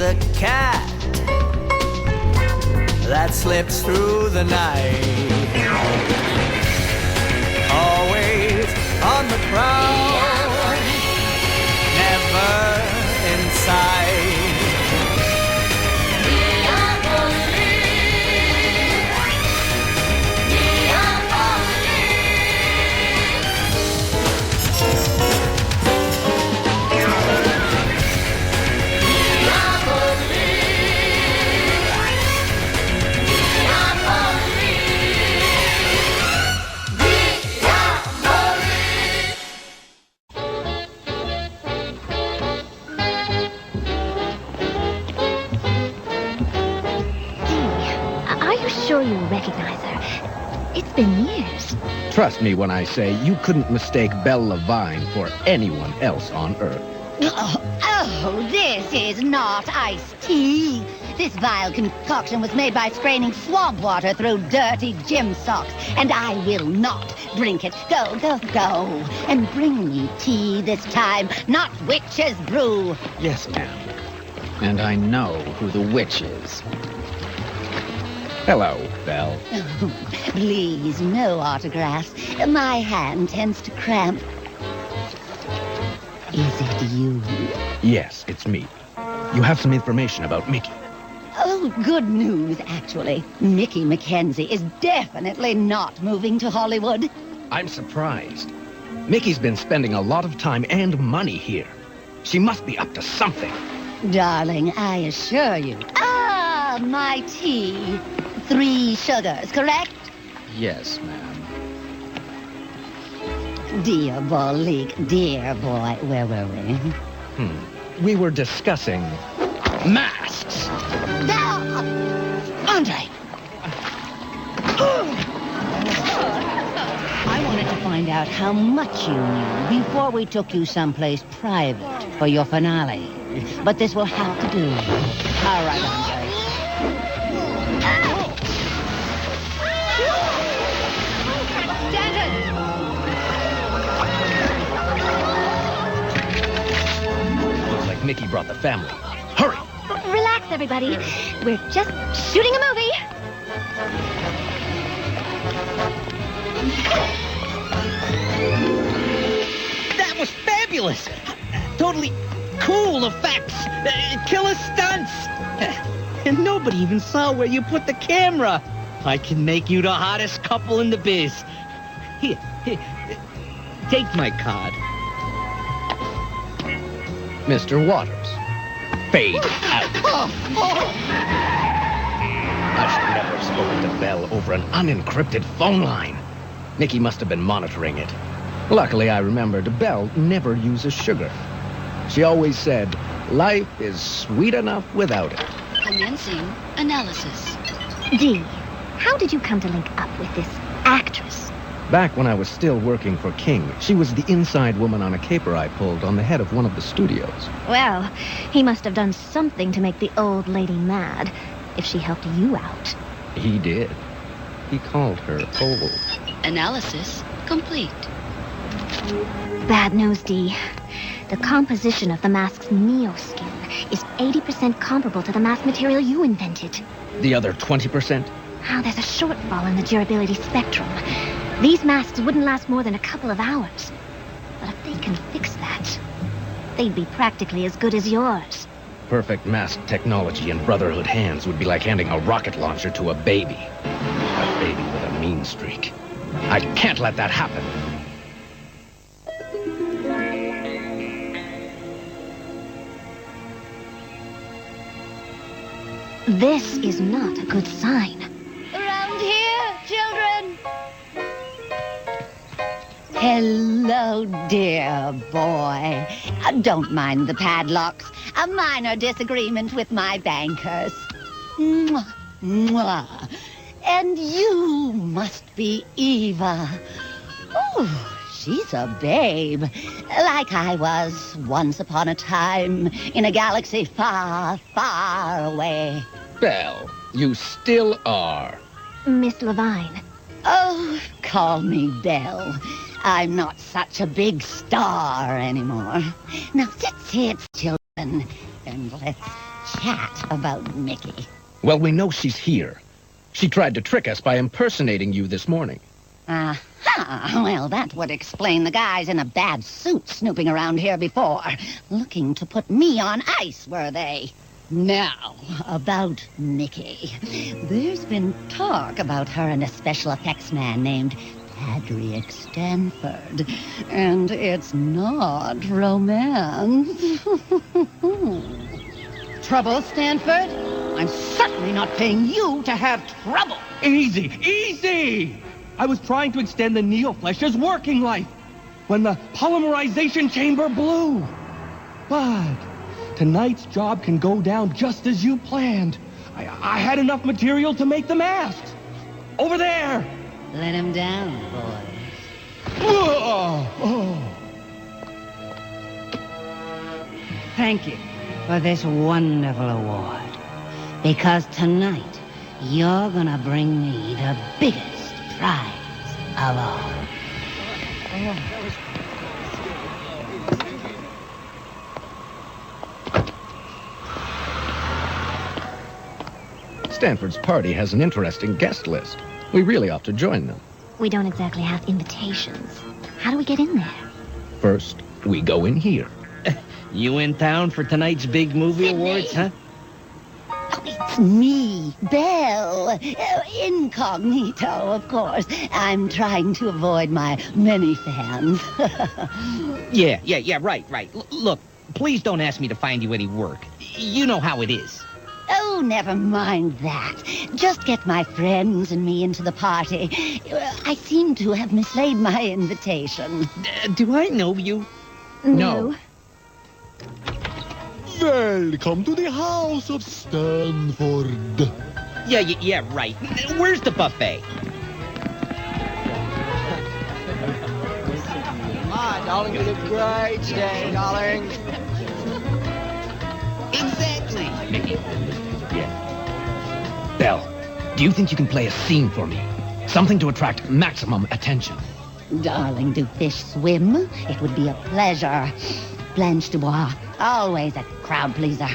the cat that slips through the night, always on the prowl, never in sight. Sure you recognize her. It's been years. Trust me when I say you couldn't mistake Belle Levine for anyone else on Earth. Oh, this is not iced tea. This vile concoction was made by spraining swamp water through dirty gym socks, and I will not drink it. Go, go, go, and bring me tea this time, not witch's brew. Yes, ma'am. And I know who the witch is. Hello, Belle. Oh, please, no autographs. My hand tends to cramp. Is it you? Yes, it's me. You have some information about Mickey. Oh, good news, actually. Mickey Mackenzie is definitely not moving to Hollywood. I'm surprised. Mickey's been spending a lot of time and money here. She must be up to something. Darling, I assure you. Ah, my tea. 3 sugars, correct? Yes, ma'am. Diabolik, dear boy. Where were we? We were discussing masks. Andre! I wanted to find out how much you knew before we took you someplace private for your finale. But this will have to do. All right, Andre. Looks like Mickey brought the family. Hurry! Relax, everybody. We're just shooting a movie. That was fabulous! Totally cool effects! Killer stunts! And nobody even saw where you put the camera! I can make you the hottest couple in the biz. Here, take my card. Mr. Waters. Fade out. I should never have spoken to Belle over an unencrypted phone line. Mickey must have been monitoring it. Luckily, I remembered Belle never uses sugar. She always said, life is sweet enough without it. Commencing analysis. Dee, how did you come to link up with this actress? Back when I was still working for King, she was the inside woman on a caper I pulled on the head of one of the studios. Well, he must have done something to make the old lady mad, if she helped you out. He did. He called her old. Analysis complete. Bad news, Dee. The composition of the mask's neo-skin is 80% comparable to the mask material you invented. The other 20%? How there's a shortfall in the durability spectrum. These masks wouldn't last more than a couple of hours. But if they can fix that, they'd be practically as good as yours. Perfect mask technology in Brotherhood hands would be like handing a rocket launcher to a baby. A baby with a mean streak. I can't let that happen. This is not a good sign. Around here, children. Hello, dear boy. Don't mind the padlocks. A minor disagreement with my bankers. Mwah, mwah. And you must be Eva. Oh, she's a babe. Like I was once upon a time in a galaxy far, far away. Belle, you still are. Miss Levine. Oh, call me Belle. I'm not such a big star anymore. Now sit, children, and let's chat about Mickey. Well, we know she's here. She tried to trick us by impersonating you this morning. Aha! Well, that would explain the guys in a bad suit snooping around here before. Looking to put me on ice, were they? Now, about Mickey. There's been talk about her and a special effects man named Patrick Stanford. And it's not romance. Trouble, Stanford? I'm certainly not paying you to have trouble. Easy, easy! I was trying to extend the Neo-Flesh's working life when the polymerization chamber blew. But tonight's job can go down just as you planned. I had enough material to make the masks. Over there! Let him down, boys. Thank you for this wonderful award. Because tonight, you're gonna bring me the biggest prize of all. Stanford's party has an interesting guest list. We really ought to join them. We don't exactly have invitations. How do we get in there? First, we go in here. You in town for tonight's big movie awards, huh? Oh, it's me, Belle. Incognito, of course. I'm trying to avoid my many fans. Yeah, right. Look, please don't ask me to find you any work. You know how it is. Oh, never mind that. Just get my friends and me into the party. I seem to have mislaid my invitation. Do I know you? No. Welcome to the House of Stanford. Yeah, right. Where's the buffet? Come on, darling, you look great today, darling. Exactly. Mickey. Yeah. Belle, do you think you can play a scene for me? Something to attract maximum attention. Darling, do fish swim? It would be a pleasure. Blanche Dubois, always a crowd pleaser.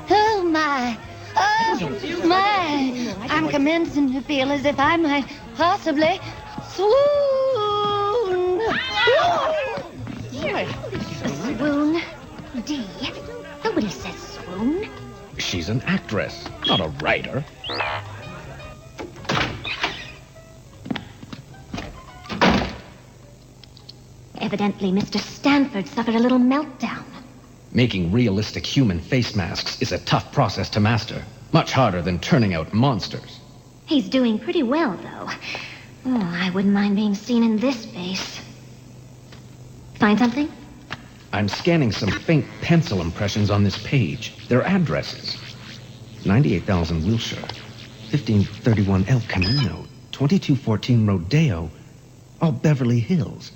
Oh, my. Oh, my. I'm commencing to feel as if I might possibly swoon. Swoon? D. Nobody says swoon. She's an actress, not a writer. Evidently, Mr. Stanford suffered a little meltdown. Making realistic human face masks is a tough process to master. Much harder than turning out monsters. He's doing pretty well, though. Oh, I wouldn't mind being seen in this face. Find something? I'm scanning some faint pencil impressions on this page. They're addresses. 98,000 Wilshire, 1531 El Camino, 2214 Rodeo, all Beverly Hills,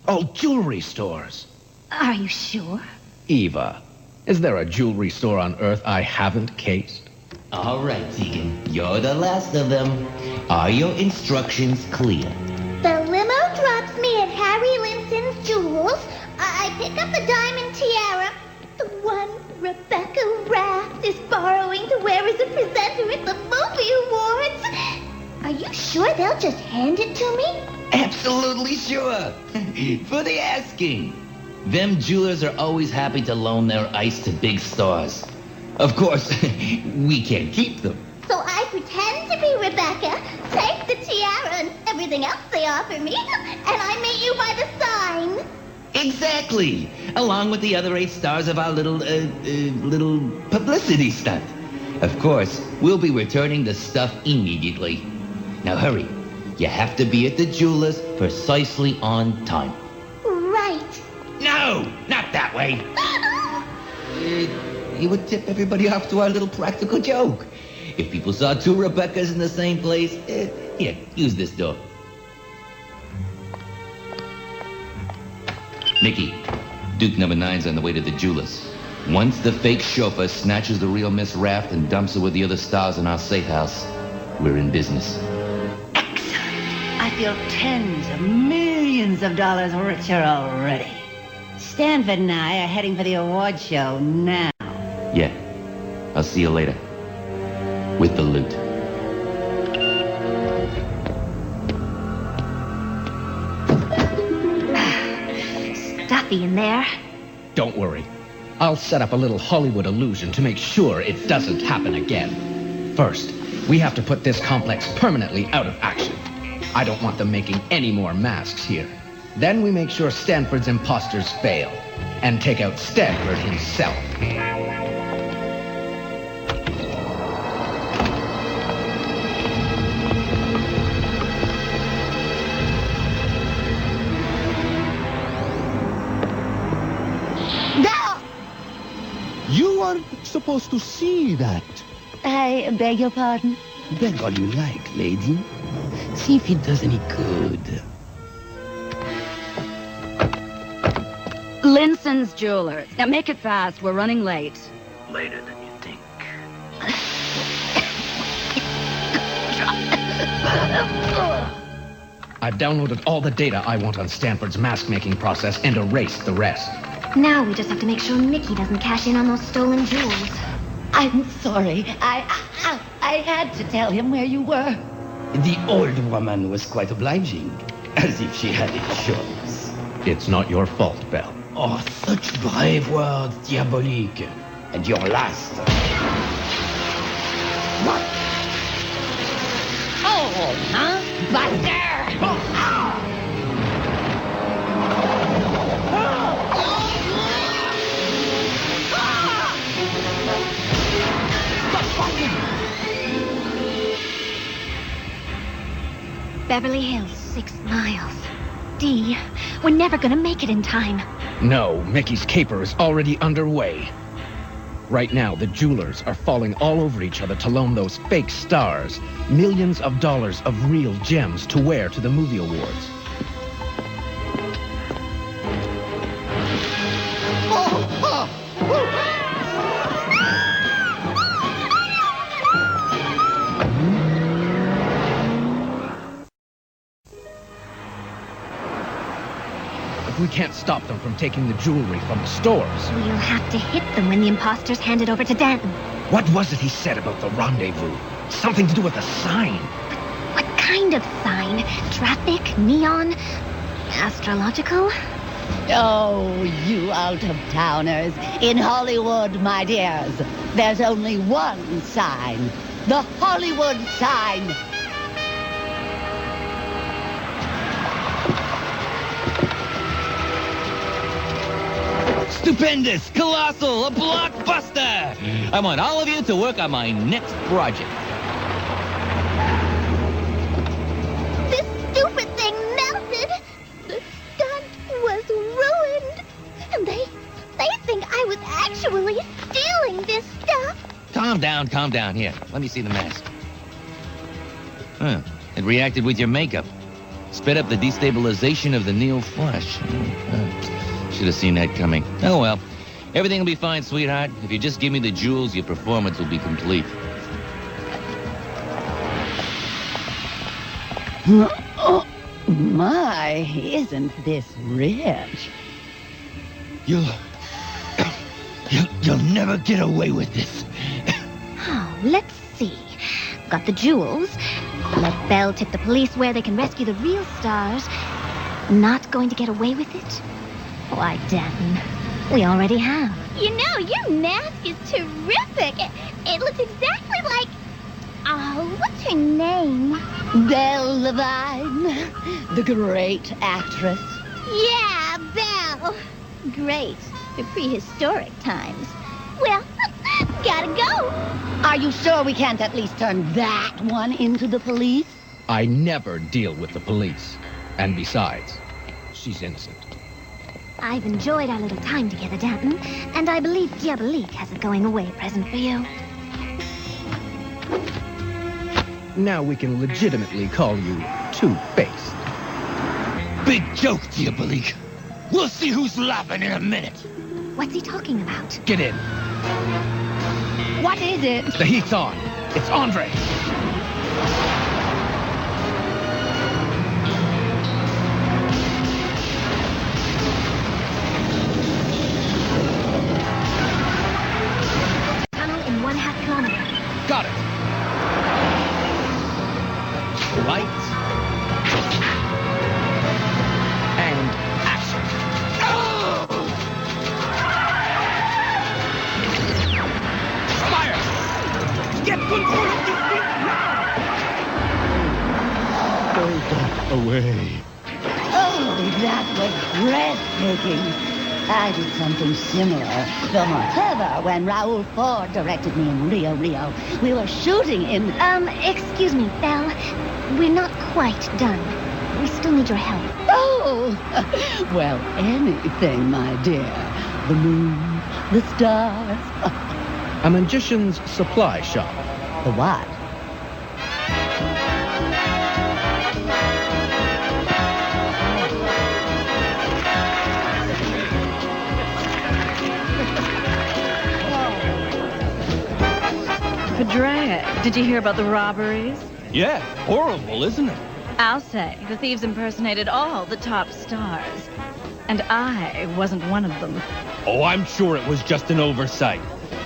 all jewelry stores. Are you sure? Eva, is there a jewelry store on Earth I haven't cased? All right, Tegan. You're the last of them. Are your instructions clear? The limo drops me at Harry Linson's Jewels. I pick up a diamond tiara. The one Rebecca Raft is borrowing to wear as a presenter at the movie awards. Are you sure they'll just hand it to me? Absolutely sure. For the asking. Them jewelers are always happy to loan their ice to big stars. Of course, we can't keep them. So I pretend to be Rebecca, take the tiara and everything else they offer me, and I meet you by the sign. Exactly. Along with the other 8 stars of our little publicity stunt. Of course, we'll be returning the stuff immediately. Now hurry. You have to be at the jeweler's precisely on time. Right. No, not that way. You would tip everybody off to our little practical joke. If people saw 2 Rebeccas in the same place, here, use this door. Mickey, Duke number 9's on the way to the jeweler's. Once the fake chauffeur snatches the real Miss Raft and dumps her with the other stars in our safe house, we're in business. I feel tens of millions of dollars richer already. Stanford and I are heading for the award show now. Yeah, I'll see you later. With the loot. Stuffy in there. Don't worry. I'll set up a little Hollywood illusion to make sure it doesn't happen again. First, we have to put this complex permanently out of action. I don't want them making any more masks here. Then we make sure Stanford's imposters fail and take out Stanford himself. You aren't supposed to see that. I beg your pardon? Beg all you like, lady. See if it does any good. Linson's Jewelers. Now make it fast. We're running late. Later than you think. I've downloaded all the data I want on Stanford's mask-making process and erased the rest. Now we just have to make sure Mickey doesn't cash in on those stolen jewels. I'm sorry. I had to tell him where you were. The old woman was quite obliging, as if she had a choice. It's not your fault, Belle. Oh, such brave words, Diabolik. And your last. What? Oh, huh? Buster! Beverly Hills, 6 miles. Dee, we're never gonna make it in time. No, Mickey's caper is already underway. Right now, the jewelers are falling all over each other to loan those fake stars millions of dollars of real gems to wear to the movie awards. If we can't stop them from taking the jewelry from the stores. We'll have to hit them when the imposters hand it over to Danton. What was it he said about the rendezvous? Something to do with a sign. What kind of sign? Traffic? Neon? Astrological? Oh, you out-of-towners. In Hollywood, my dears, there's only one sign. The Hollywood sign. Stupendous, colossal, a blockbuster! I want all of you to work on my next project. This stupid thing melted. The stunt was ruined. And they think I was actually stealing this stuff. Calm down. Here, let me see the mask. Huh, it reacted with your makeup. Sped up the destabilization of the Neo flesh. Should have seen that coming. Oh, well. Everything will be fine, sweetheart. If you just give me the jewels, your performance will be complete. Oh, my, isn't this rich? You'll never get away with this. Oh, let's see. Got the jewels. Let Belle tip the police where they can rescue the real stars. Not going to get away with it? Why, Danton, we already have. You know, your mask is terrific. It looks exactly like... Oh, what's her name? Belle Levine, the great actress. Yeah, Belle. Great for prehistoric times. Well, gotta go. Are you sure we can't at least turn that one into the police? I never deal with the police. And besides, she's innocent. I've enjoyed our little time together, Danton, and I believe Diabolik has a going-away present for you. Now we can legitimately call you Two-Faced. Big joke, Diabolik. We'll see who's laughing in a minute. What's he talking about? Get in. What is it? The heat's on. It's Andre. Got it. Lights. And action. Fire! Get control of this thing now! Away. Oh, that was breathtaking. I did something similar, though more clever, when Raoul Ford directed me in Rio Rio. We were shooting in... Excuse me, Belle. We're not quite done. We still need your help. Oh, well, anything, my dear. The moon, the stars. A magician's supply shop. The what? Pedrea, did you hear about the robberies? Yeah, horrible, isn't it? I'll say, the thieves impersonated all the top stars. And I wasn't one of them. Oh, I'm sure it was just an oversight.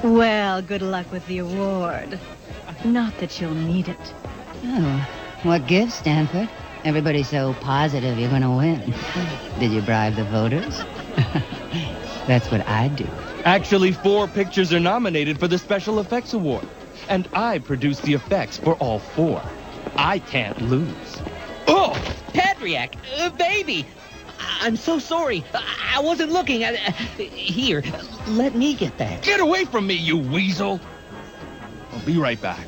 Well, good luck with the award. Not that you'll need it. Oh, what gift, Stanford? Everybody's so positive you're gonna win. Did you bribe the voters? That's what I'd do. Actually, 4 pictures are nominated for the Special Effects Award. And I produced the effects for all 4. I can't lose. Oh, Patriarch, baby. I'm so sorry. I wasn't looking at... here, let me get that. Get away from me, you weasel! I'll be right back.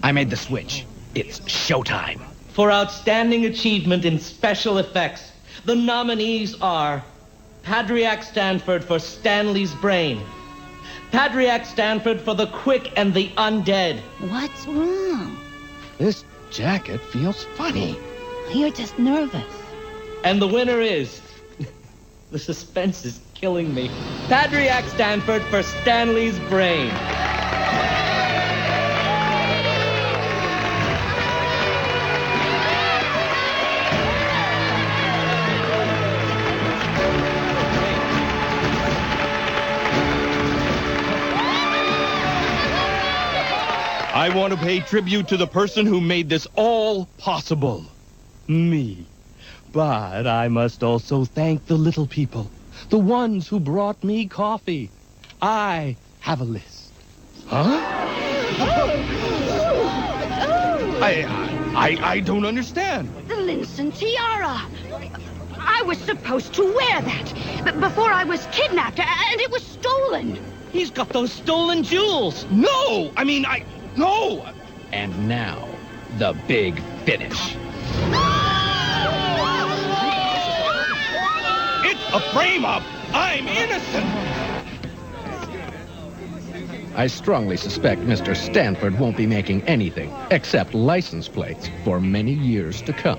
I made the switch. It's showtime. For outstanding achievement in special effects, the nominees are Patriarch Stanford for Stanley's Brain, Patriarch Stanford for The Quick and the Undead. What's wrong? This jacket feels funny. You're just nervous. And the winner is... the suspense is killing me. Patriarch Stanford for Stanley's Brain. I want to pay tribute to the person who made this all possible. Me. But I must also thank the little people. The ones who brought me coffee. I have a list. Huh? I don't understand. The Linson tiara. I was supposed to wear that before I was kidnapped, and it was stolen. He's got those stolen jewels. No! No! And now, the big finish. It's a frame-up! I'm innocent! I strongly suspect Mr. Stanford won't be making anything except license plates for many years to come.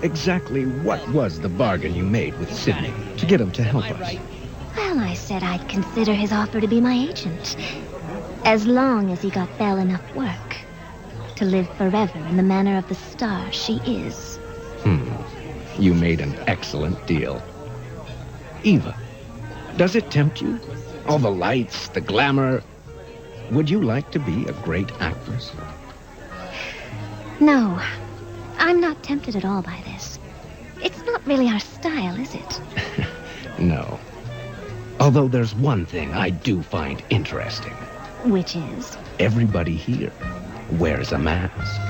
Exactly what was the bargain you made with Sidney to get him to help us? Well, I said I'd consider his offer to be my agent. As long as he got Belle enough work to live forever in the manner of the star she is. You made an excellent deal. Eva, does it tempt you? All the lights, the glamour. Would you like to be a great actress? No, I'm not tempted at all by this. It's not really our style, is it? No. Although there's one thing I do find interesting. Which is? Everybody here wears a mask.